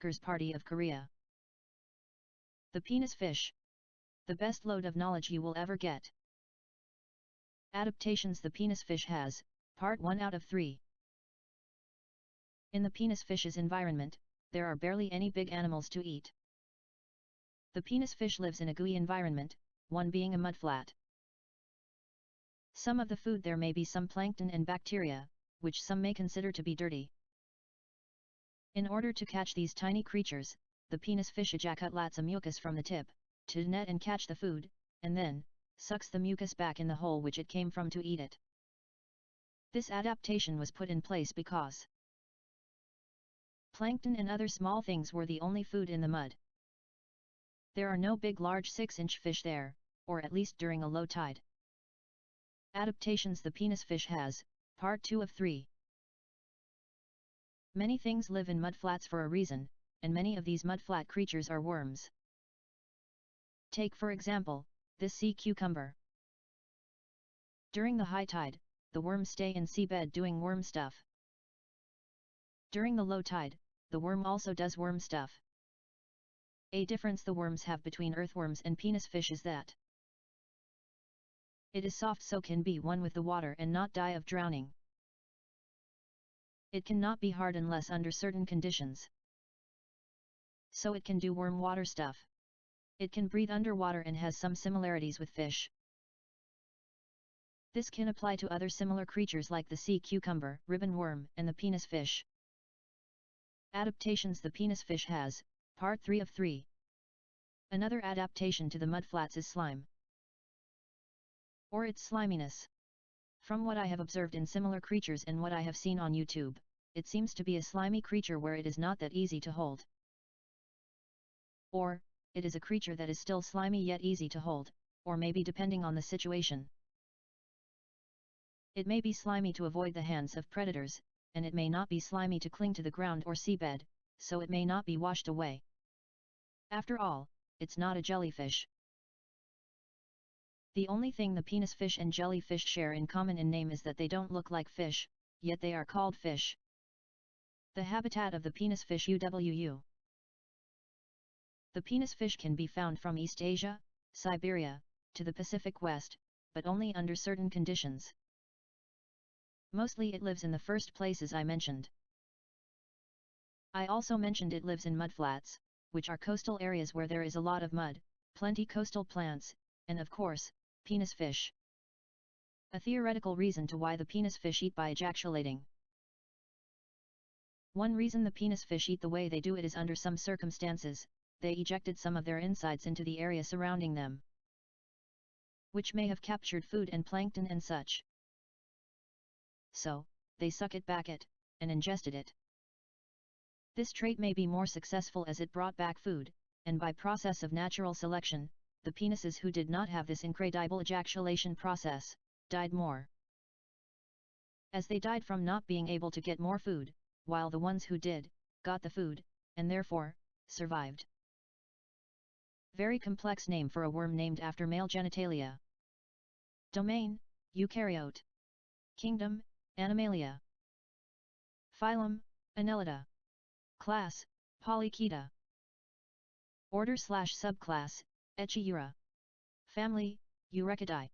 Gers Party of Korea. The penis fish. The best load of knowledge you will ever get. Adaptations the penis fish has, Part 1 out of 3. In the penis fish's environment, there are barely any big animals to eat. The penis fish lives in a gooey environment, one being a mudflat. Some of the food there may be some plankton and bacteria, which some may consider to be dirty. In order to catch these tiny creatures, the penis fish ejaculates a mucus from the tip, to net and catch the food, and then, sucks the mucus back in the hole which it came from to eat it. This adaptation was put in place because plankton and other small things were the only food in the mud. There are no big large 6-inch fish there, or at least during a low tide. Adaptations the penis fish has, Part 2 of 3. Many things live in mudflats for a reason, and many of these mudflat creatures are worms. Take for example, this sea cucumber. During the high tide, the worms stay in seabed doing worm stuff. During the low tide, the worm also does worm stuff. A difference the worms have between earthworms and penis fish is that it is soft, so can be one with the water and not die of drowning. It cannot be hard unless under certain conditions. So it can do worm water stuff. It can breathe underwater and has some similarities with fish. This can apply to other similar creatures like the sea cucumber, ribbon worm, and the penis fish. Adaptations the penis fish has, Part 3 of 3. Another adaptation to the mudflats is slime, or its sliminess. From what I have observed in similar creatures and what I have seen on YouTube, it seems to be a slimy creature where it is not that easy to hold. Or, it is a creature that is still slimy yet easy to hold, or maybe depending on the situation. It may be slimy to avoid the hands of predators, and it may not be slimy to cling to the ground or seabed, so it may not be washed away. After all, it's not a jellyfish. The only thing the penis fish and jellyfish share in common in name is that they don't look like fish, yet they are called fish. The habitat of the penis fish UWU. The penis fish can be found from East Asia, Siberia, to the Pacific West, but only under certain conditions. Mostly it lives in the first places I mentioned. I also mentioned it lives in mudflats, which are coastal areas where there is a lot of mud, plenty coastal plants, and of course, penis fish. A theoretical reason to why the penis fish eat by ejaculating. One reason the penis fish eat the way they do it is under some circumstances, they ejected some of their insides into the area surrounding them, which may have captured food and plankton and such. So, they suck it back it, and ingested it. This trait may be more successful as it brought back food, and by process of natural selection, the penises who did not have this incredible ejaculation process, died more. As they died from not being able to get more food, while the ones who did, got the food, and therefore, survived. Very complex name for a worm named after male genitalia. Domain, Eukaryote. Kingdom, Animalia. Phylum, Annelida. Class, Polychaeta. Order/subclass, Echiura. Family, Eurechidae.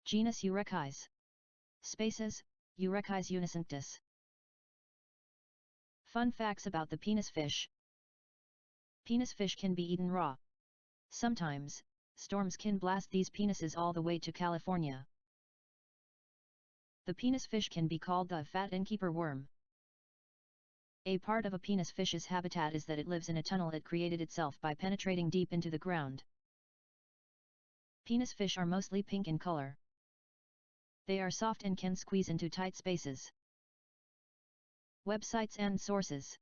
Genus Eurechies. Species, Eurechies unicinctus. Fun facts about the penis fish. Penis fish can be eaten raw. Sometimes, storms can blast these penises all the way to California. The penis fish can be called the fat innkeeper worm. A part of a penis fish's habitat is that it lives in a tunnel it created itself by penetrating deep into the ground. Penis fish are mostly pink in color. They are soft and can squeeze into tight spaces. Websites and sources.